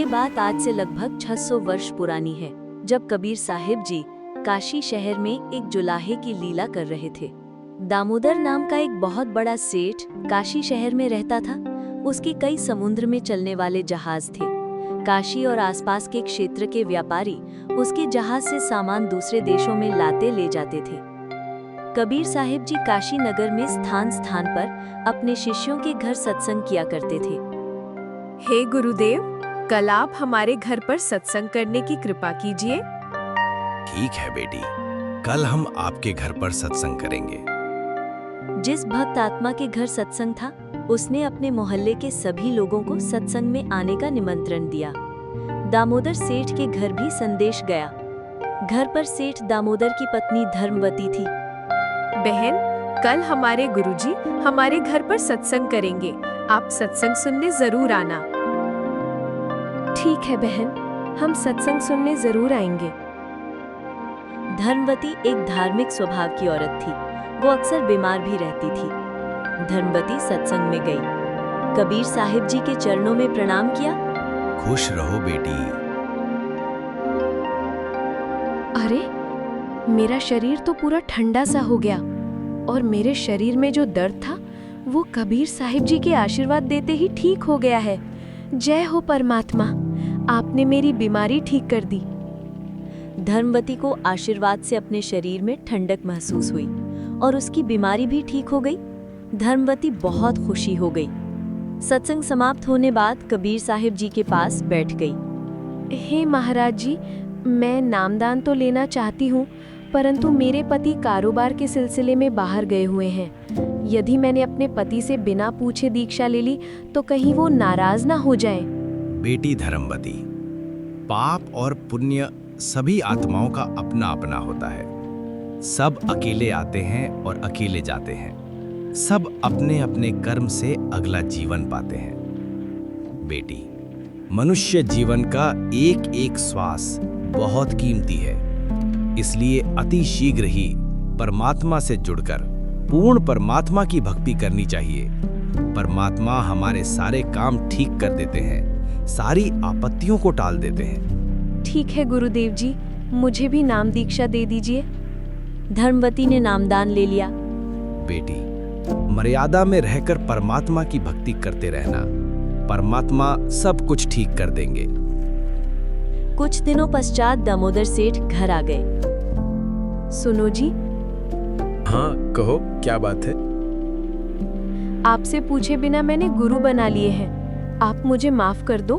बात आज से लगभग 600 वर्ष पुरानी है, जब कबीर साहिब जी काशी शहर में एक जुलाहे की लीला कर रहे थे। दामोदर नाम का एक बहुत बड़ा सेठ काशी शहर में रहता था। उसके कई समुद्र में चलने वाले जहाज थे। काशी और आसपास के क्षेत्र के व्यापारी उसके जहाज से सामान दूसरे देशों में लाते ले जाते थे। कबीर साहिब जी काशी नगर में स्थान स्थान पर अपने शिष्यों के घर सत्संग किया करते थे। हे गुरुदेव, कल आप हमारे घर पर सत्संग करने की कृपा कीजिए। ठीक है बेटी, कल हम आपके घर पर सत्संग करेंगे। जिस भक्त आत्मा के घर सत्संग था, उसने अपने मोहल्ले के सभी लोगों को सत्संग में आने का निमंत्रण दिया। दामोदर सेठ के घर भी संदेश गया। घर पर सेठ दामोदर की पत्नी धर्मवती थी। बहन, कल हमारे गुरुजी हमारे घर पर सत्संग करेंगे, आप सत्संग सुनने जरूर आना। ठीक है बहन, हम सत्संग सुनने जरूर आएंगे। धर्मवती एक धार्मिक स्वभाव की औरत थी। वो अक्सर बीमार भी रहती थी। धर्मवती सत्संग में गई, कबीर साहिब जी के चरणों में प्रणाम किया। खुश रहो बेटी। अरे, मेरा शरीर तो पूरा ठंडा सा हो गया और मेरे शरीर में जो दर्द था वो कबीर साहिब जी के आशीर्वाद देते ही ठीक हो गया है। जय हो परमात्मा, आपने मेरी बीमारी ठीक कर दी। धर्मवती को आशीर्वाद से अपने शरीर में ठंडक महसूस हुई और उसकी बीमारी भी ठीक हो गई। धर्मवती बहुत खुशी हो गई। सत्संग समाप्त होने बाद कबीर साहिब जी के पास बैठ गई। हे महाराज जी, मैं नामदान तो लेना चाहती हूँ, परंतु मेरे पति कारोबार के सिलसिले में बाहर गए हुए हैं। यदि मैंने अपने पति से बिना पूछे दीक्षा ले ली तो कहीं वो नाराज ना हो जाएं। बेटी धर्मवती, पाप और पुण्य सभी आत्माओं का अपना अपना होता है। सब अकेले आते हैं और अकेले जाते हैं। सब अपने अपने कर्म से अगला जीवन पाते हैं। बेटी, मनुष्य जीवन का एक एक श्वास बहुत कीमती है, इसलिए अति शीघ्र ही परमात्मा से जुड़कर पूर्ण परमात्मा की भक्ति करनी चाहिए। परमात्मा हमारे सारे काम ठीक कर देते हैं, सारी आपत्तियों को टाल देते हैं। ठीक है गुरुदेव जी, मुझे भी नाम दीक्षा दे दीजिए। धर्मवती ने नामदान ले लिया। बेटी, मर्यादा में रहकर परमात्मा की भक्ति करते रहना, परमात्मा सब कुछ ठीक कर देंगे। कुछ दिनों पश्चात दामोदर सेठ घर आ गए। सुनो जी। हाँ कहो, क्या बात है? आपसे पूछे बिना मैंने गुरु बना लिए हैं, आप मुझे माफ कर दो।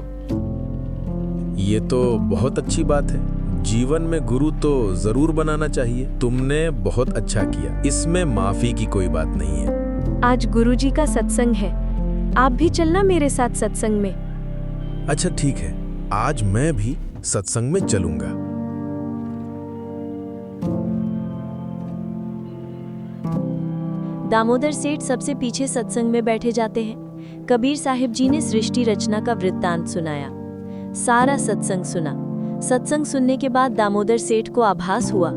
ये तो बहुत अच्छी बात है। जीवन में गुरु तो जरूर बनाना चाहिए। तुमने बहुत अच्छा किया, इसमें माफी की कोई बात नहीं है। आज गुरुजी का सत्संग है, आप भी चलना मेरे साथ सत्संग में। अच्छा ठीक है, आज मैं भी सत्संग में चलूंगा। दामोदर सेठ सबसे पीछे सत्संग में बैठे जाते हैं। कबीर साहिब जी ने सृष्टि रचना का वृत्तांत सुनाया। सारा सत्संग सुना। सत्संग सुनने के बाद दामोदर सेठ को आभास हुआ,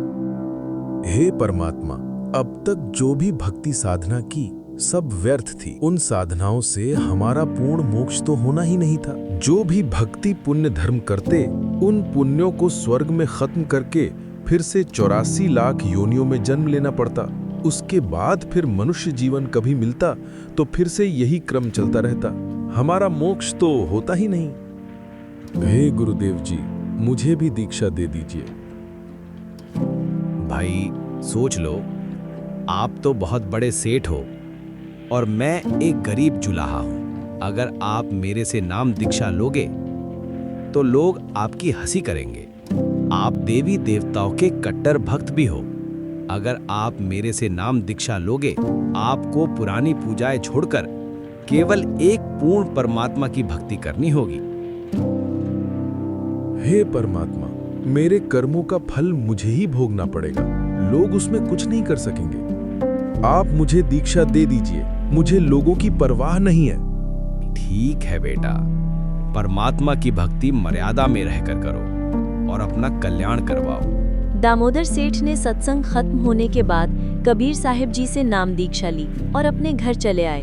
हे परमात्मा, अब तक जो भी भक्ति साधना की सब व्यर्थ थी। उन साधनाओं से हमारा पूर्ण मोक्ष तो होना ही नहीं था। जो भी भक्ति पुण्य धर्म करते, उन पुण्यों को स्वर्ग में खत्म करके फिर से 84 लाख योनियों में जन्म लेना पड़ता। उसके बाद फिर मनुष्य जीवन कभी मिलता तो फिर से यही क्रम चलता रहता। हमारा मोक्ष तो होता ही नहीं। हे गुरुदेव जी, मुझे भी दीक्षा दे दीजिए। भाई सोच लो, आप तो बहुत बड़े सेठ हो और मैं एक गरीब जुलाहा हूं। अगर आप मेरे से नाम दीक्षा लोगे तो लोग आपकी हंसी करेंगे। आप देवी देवताओं के कट्टर भक्त भी हो। अगर आप मेरे से नाम दीक्षा लोगे, आपको पुरानी पूजाएं छोड़कर केवल एक पूर्ण परमात्मा की भक्ति करनी होगी। हे परमात्मा, मेरे कर्मों का फल मुझे ही भोगना पड़ेगा, लोग उसमें कुछ नहीं कर सकेंगे। आप मुझे दीक्षा दे दीजिए, मुझे लोगों की परवाह नहीं है। ठीक है बेटा, परमात्मा की भक्ति मर्यादा में रहकर करो और अपना कल्याण करवाओ। दामोदर सेठ ने सत्संग खत्म होने के बाद कबीर साहिब जी से नाम दीक्षा ली और अपने घर चले आए।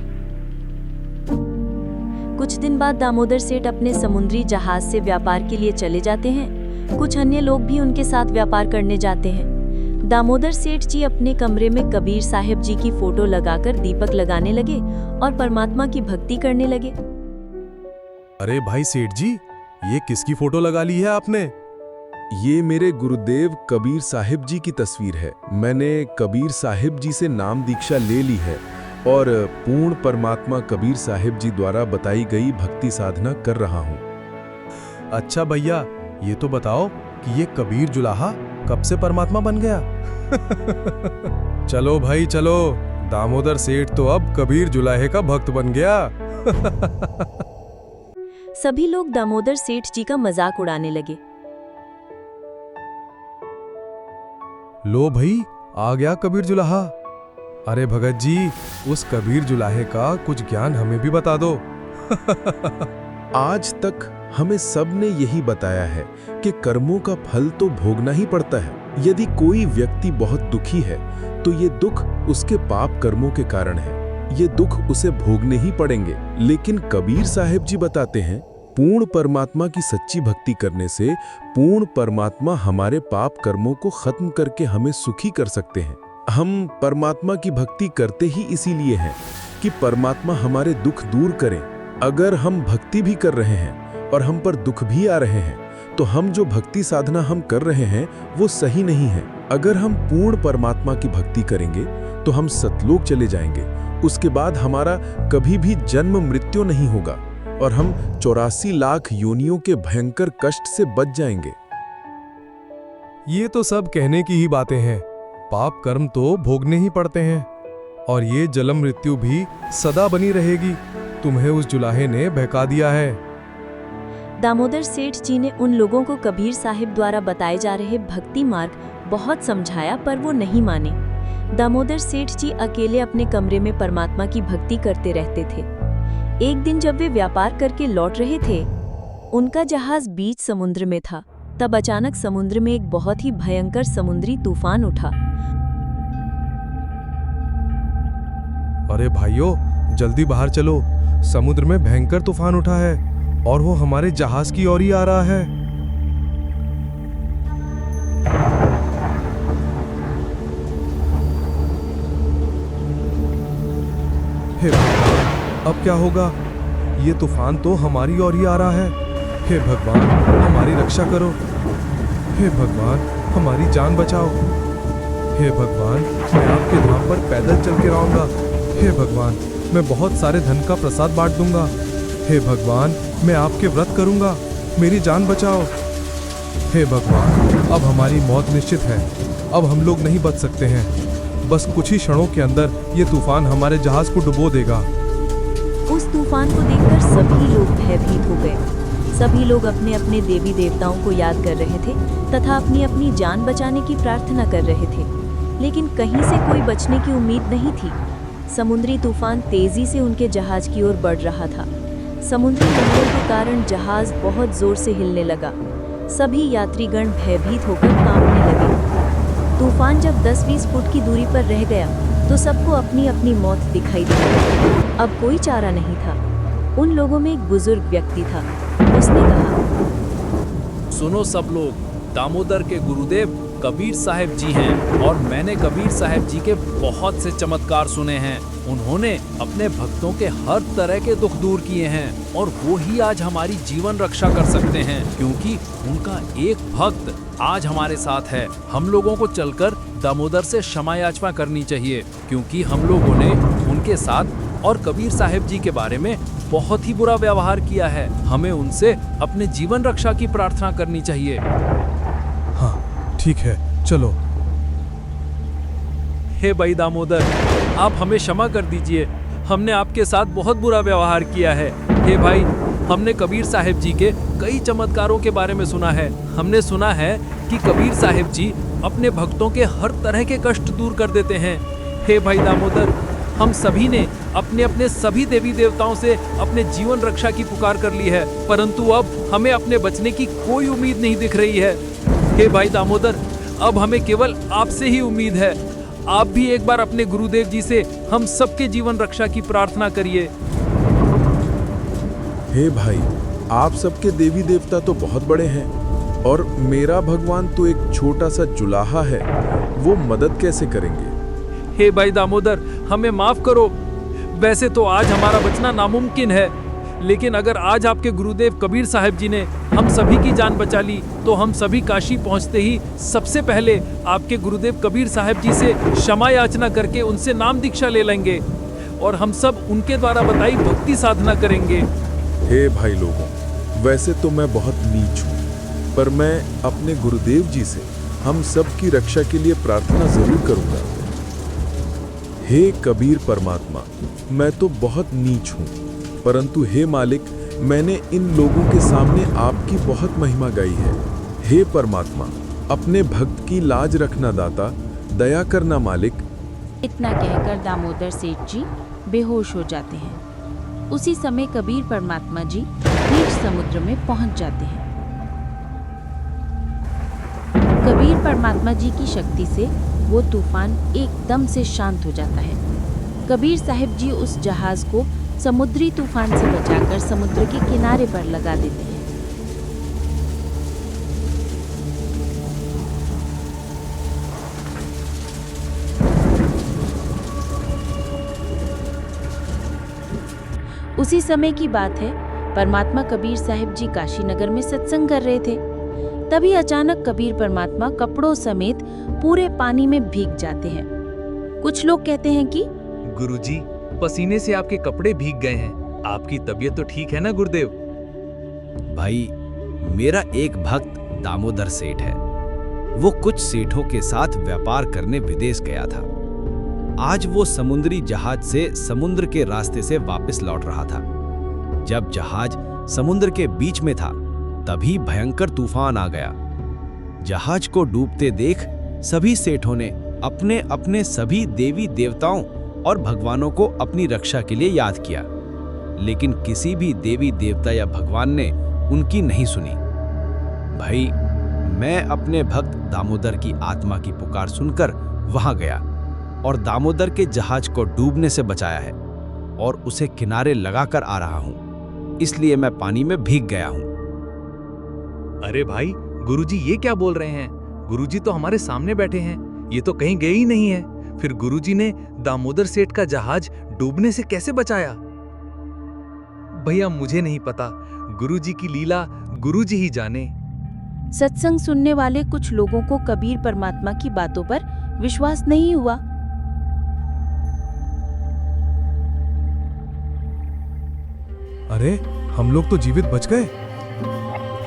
कुछ दिन बाद दामोदर सेठ अपने समुद्री जहाज से व्यापार के लिए चले जाते हैं। कुछ अन्य लोग भी उनके साथ व्यापार करने जाते हैं। दामोदर सेठ जी अपने कमरे में कबीर साहिब जी की फोटो लगाकर दीपक लगाने लगे और परमात्मा की भक्ति करने लगे। अरे भाई सेठ जी, ये किसकी फोटो लगा ली है आपने? ये मेरे गुरुदेव कबीर साहिब जी की तस्वीर है। मैंने कबीर साहिब जी से नाम दीक्षा ले ली है और पूर्ण परमात्मा कबीर साहिब जी द्वारा बताई गई भक्ति साधना कर रहा हूँ। अच्छा भैया, ये तो बताओ कि ये कबीर जुलाहा कब से परमात्मा बन गया? चलो भाई चलो, दामोदर सेठ तो अब कबीर जुलाहे का भक्त बन गया। सभी लोग दामोदर सेठ जी का मजाक उड़ाने लगे। लो भाई, आ गया कबीर जुलाहा। अरे भगत जी, उस कबीर जुलाहे का कुछ ज्ञान हमें भी बता दो। आज तक हमें सब ने यही बताया है कि कर्मों का फल तो भोगना ही पड़ता है। यदि कोई व्यक्ति बहुत दुखी है तो ये दुख उसके पाप कर्मों के कारण है। ये दुख उसे भोगने ही पड़ेंगे। लेकिन कबीर साहिब जी बताते हैं, पूर्ण परमात्मा की सच्ची भक्ति करने से पूर्ण परमात्मा हमारे पाप कर्मों को खत्म करके हमें सुखी कर सकते हैं। हम परमात्मा की भक्ति करते ही इसीलिए हैं कि परमात्मा हमारे दुख दूर करें। अगर हम भक्ति भी कर रहे हैं और हम पर दुख भी आ रहे हैं तो हम जो भक्ति साधना हम कर रहे हैं वो सही नहीं है। अगर हम पूर्ण परमात्मा की भक्ति करेंगे तो हम सतलोक चले जाएंगे। उसके बाद हमारा कभी भी जन्म मृत्यु नहीं होगा और हम 84 लाख योनियों के भयंकर कष्ट से बच जाएंगे। ये तो सब कहने की ही बातें हैं। पाप कर्म तो भोगने ही पड़ते हैं और ये जन्म मृत्यु भी सदा बनी रहेगी। तुम्हें उस जुलाहे ने बहका दिया है। दामोदर सेठ जी ने उन लोगों को कबीर साहिब द्वारा बताए जा रहे भक्ति मार्ग बहुत समझाया, पर वो नहीं माने। दामोदर सेठ जी अकेले अपने कमरे में परमात्मा की भक्ति करते रहते थे। एक दिन जब वे व्यापार करके लौट रहे थे, उनका जहाज बीच समुद्र में था। तब अचानक समुद्र में एक बहुत ही भयंकर समुद्री तूफान उठा। अरे भाइयों, जल्दी बाहर चलो, समुद्र में भयंकर तूफान उठा है और वो हमारे जहाज की ओर ही आ रहा है। हे भगवान, अब क्या होगा? ये तूफान तो हमारी ओर ही आ रहा है। हे भगवान, हमारी रक्षा करो। हे भगवान, हमारी जान बचाओ। हे भगवान, मैं आपके धाम पर पैदल चल के रहूंगा। हे भगवान, मैं बहुत सारे धन का प्रसाद बांट दूंगा। हे भगवान, मैं आपके व्रत करूंगा। मेरी जान बचाओ। हे भगवान, अब हमारी मौत निश्चित है। अब हम लोग नहीं बच सकते हैं। बस कुछ ही क्षणों के अंदर ये तूफान हमारे जहाज को डुबो देगा। उस तूफान को देखकर सभी लोग भयभीत हो गए। सभी लोग अपने अपने देवी देवताओं को याद कर रहे थे तथा अपनी अपनी जान बचाने की प्रार्थना कर रहे थे, लेकिन कहीं से कोई बचने की उम्मीद नहीं थी। समुद्री तूफान तेजी से उनके जहाज की ओर बढ़ रहा था। समुद्री लहरों के कारण जहाज बहुत जोर से हिलने लगा। सभी यात्रीगण भयभीत होकर कांपने लगे। तूफान जब 10-20 फुट की दूरी पर रह गया तो सबको अपनी अपनी मौत दिखाई दी। अब कोई चारा नहीं था। उन लोगों में एक बुजुर्ग व्यक्ति था। उसने कहा, सुनो सब लोग, दामोदर के गुरुदेव कबीर साहिब जी हैं और मैंने कबीर साहिब जी के बहुत से चमत्कार सुने हैं। उन्होंने अपने भक्तों के हर तरह के दुख दूर किए हैं और वो ही आज हमारी जीवन रक्षा कर सकते हैं, क्योंकि उनका एक भक्त आज हमारे साथ है। हम लोगों को चलकर दामोदर से क्षमा याचना करनी चाहिए, क्योंकि हम लोगों ने उनके साथ और कबीर साहिब जी के बारे में बहुत ही बुरा व्यवहार किया है। हमें उनसे अपने जीवन रक्षा की प्रार्थना करनी चाहिए। हाँ ठीक है, चलो। हे भाई दामोदर, आप हमें क्षमा कर दीजिए। हमने आपके साथ बहुत बुरा व्यवहार किया है। हे भाई, हमने कबीर साहिब जी के कई चमत्कारों के बारे में सुना है। हमने सुना है कि कबीर साहिब जी अपने भक्तों के हर तरह के कष्ट दूर कर देते हैं। हे भाई दामोदर, हम सभी ने अपने अपने सभी देवी देवताओं से अपने जीवन रक्षा की पुकार कर ली है, परंतु अब हमें अपने बचने की कोई उम्मीद नहीं दिख रही है। हे भाई दामोदर, अब हमें केवल आपसे ही उम्मीद है। आप भी एक बार अपने गुरुदेव जी से हम सबके जीवन रक्षा की प्रार्थना करिए। हे भाई, आप सबके देवी देवता तो बहुत बड़े हैं और मेरा भगवान तो एक छोटा सा जुलाहा है, वो मदद कैसे करेंगे? हे भाई दामोदर, हमें माफ करो। वैसे तो आज हमारा बचना नामुमकिन है, लेकिन अगर आज आपके गुरुदेव कबीर साहब जी ने हम सभी की जान बचा ली तो हम सभी काशी पहुंचते ही सबसे पहले आपके गुरुदेव कबीर साहब जी से क्षमा याचना करके उनसे नाम दीक्षा ले लेंगे और हम सब उनके द्वारा बताई भक्ति साधना करेंगे। हे भाई लोगों, वैसे तो मैं बहुत नीच हूँ, पर मैं अपने गुरुदेव जी से हम सब की रक्षा के लिए प्रार्थना जरूर करूंगा। हे कबीर परमात्मा, मैं तो बहुत नीच हूँ, परंतु हे मालिक, मैंने इन लोगों के सामने आपकी बहुत महिमा गाई है। हे परमात्मा, अपने भक्त की लाज रखना दाता, दया करना मालिक। इतना कहकर दामोदर सेठ जी बेहोश हो जाते हैं। उसी समय कबीर परमात्मा जी बीच समुद्र में पहुंच जाते हैं। कबीर परमात्मा जी की शक्ति से वो तूफान एकदम से शांत हो जाता है। कबीर साहिब जी उस जहाज को समुद्री तूफान से बचाकर समुद्र के किनारे पर लगा देते हैं। उसी समय की बात है, परमात्मा कबीर साहिब जी काशी नगर में सत्संग कर रहे थे। तभी अचानक कबीर परमात्मा कपड़ों समेत पूरे पानी में भीग जाते हैं। कुछ लोग कहते हैं कि गुरुजी, पसीने से आपके कपड़े भीग गए हैं। आपकी तबीयत तो ठीक है ना गुरुदेव? भाई, मेरा एक भक्त दामोदर सेठ है। वो कुछ सेठों के साथ व्यापार करने विदेश गया था। आज वो समुद्री जहाज से समुद्र के रास्ते से वापस लौट रहा था। जब जहाज समुद्र के बीच में था, तभी भयंकर तूफान आ गया। जहाज को डूबते देख सभी सेठों ने अपने अपने सभी देवी देवताओं और भगवानों को अपनी रक्षा के लिए याद किया, लेकिन किसी भी देवी देवता या भगवान ने उनकी नहीं सुनी। भाई, मैं अपने भक्त दामोदर की आत्मा की पुकार सुनकर वहां गया और दामोदर के जहाज को डूबने से बचाया है और उसे किनारे लगाकर आ रहा हूं। इसलिए मैं पानी में भीग गया हूं। अरे भाई, गुरुजी ये क्या बोल रहे हैं? गुरुजी तो हमारे सामने बैठे हैं, ये तो कहीं गए ही नहीं है। फिर गुरुजी ने दामोदर सेठ का जहाज डूबने से कैसे बचाया? भैया, मुझे नहीं पता। गुरुजी की लीला गुरुजी ही जाने। सत्संग सुनने वाले कुछ लोगों को कबीर परमात्मा की बातों पर विश्वास नहीं हुआ। अरे, हम लोग तो जीवित बच गए।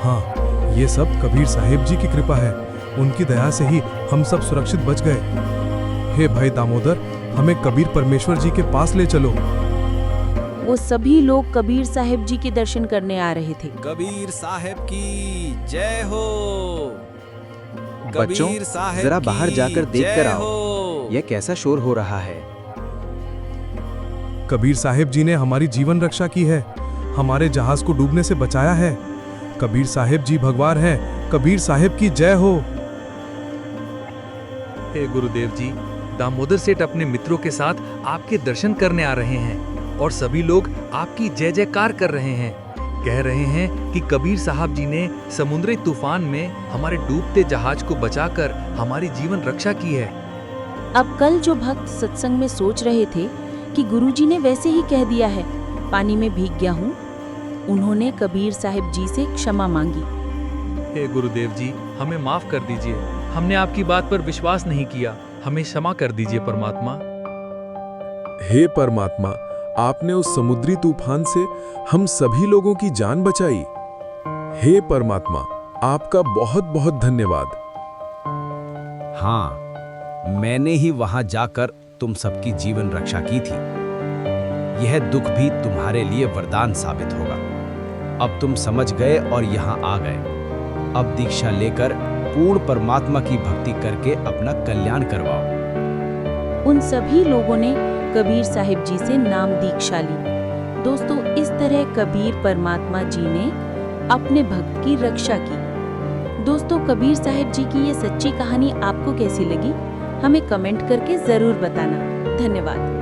हाँ, ये सब कबीर साहिब जी की कृपा है। उनकी दया से ही हम सब सुरक्षित बच गए। हे भाई दामोदर, हमें कबीर परमेश्वर जी के पास ले चलो। वो सभी लोग कबीर साहिब जी के दर्शन करने आ रहे थे। कबीर साहब की जय हो। बच्चों, कबीर साहब जरा की बाहर जाकर देख कर जय आओ। हो। यह कैसा शोर हो रहा है? कबीर साहिब जी ने हमारी जीवन रक्षा की है, हमारे जहाज को डूबने से बचाया है। कबीर साहिब जी भगवान हैं। कबीर साहिब की जय हो। हे गुरुदेव जी, दामोदर सेठ अपने मित्रों के साथ आपके दर्शन करने आ रहे हैं और सभी लोग आपकी जय जयकार कर रहे हैं। कह रहे हैं कि कबीर साहब जी ने समुद्री तूफान में हमारे डूबते जहाज को बचाकर हमारी जीवन रक्षा की है। अब कल जो भक्त सत्संग में सोच रहे थे कि गुरुजी ने वैसे ही कह दिया है, पानी में भीग गया हूँ, उन्होंने कबीर साहिब जी से क्षमा मांगी। हे गुरुदेव जी, हमें माफ कर दीजिए। हमने आपकी बात पर विश्वास नहीं किया। हमें क्षमा कर दीजिए परमात्मा। हे परमात्मा, आपने उस समुद्री तूफान से हम सभी लोगों की जान बचाई। हे परमात्मा, आपका बहुत बहुत धन्यवाद। हाँ, मैंने ही वहां जाकर तुम सबकी जीवन रक्षा की थी। यह दुख भी तुम्हारे लिए वरदान साबित होगा। अब तुम समझ गए और यहाँ आ गए। अब दीक्षा लेकर पूर्ण परमात्मा की भक्ति करके अपना कल्याण करवाओ। उन सभी लोगों ने कबीर साहिब जी से नाम दीक्षा ली। दोस्तों, इस तरह कबीर परमात्मा जी ने अपने भक्त की रक्षा की। दोस्तों, कबीर साहिब जी की ये सच्ची कहानी आपको कैसी लगी? हमें कमेंट करके जरूर बताना। धन्यवाद।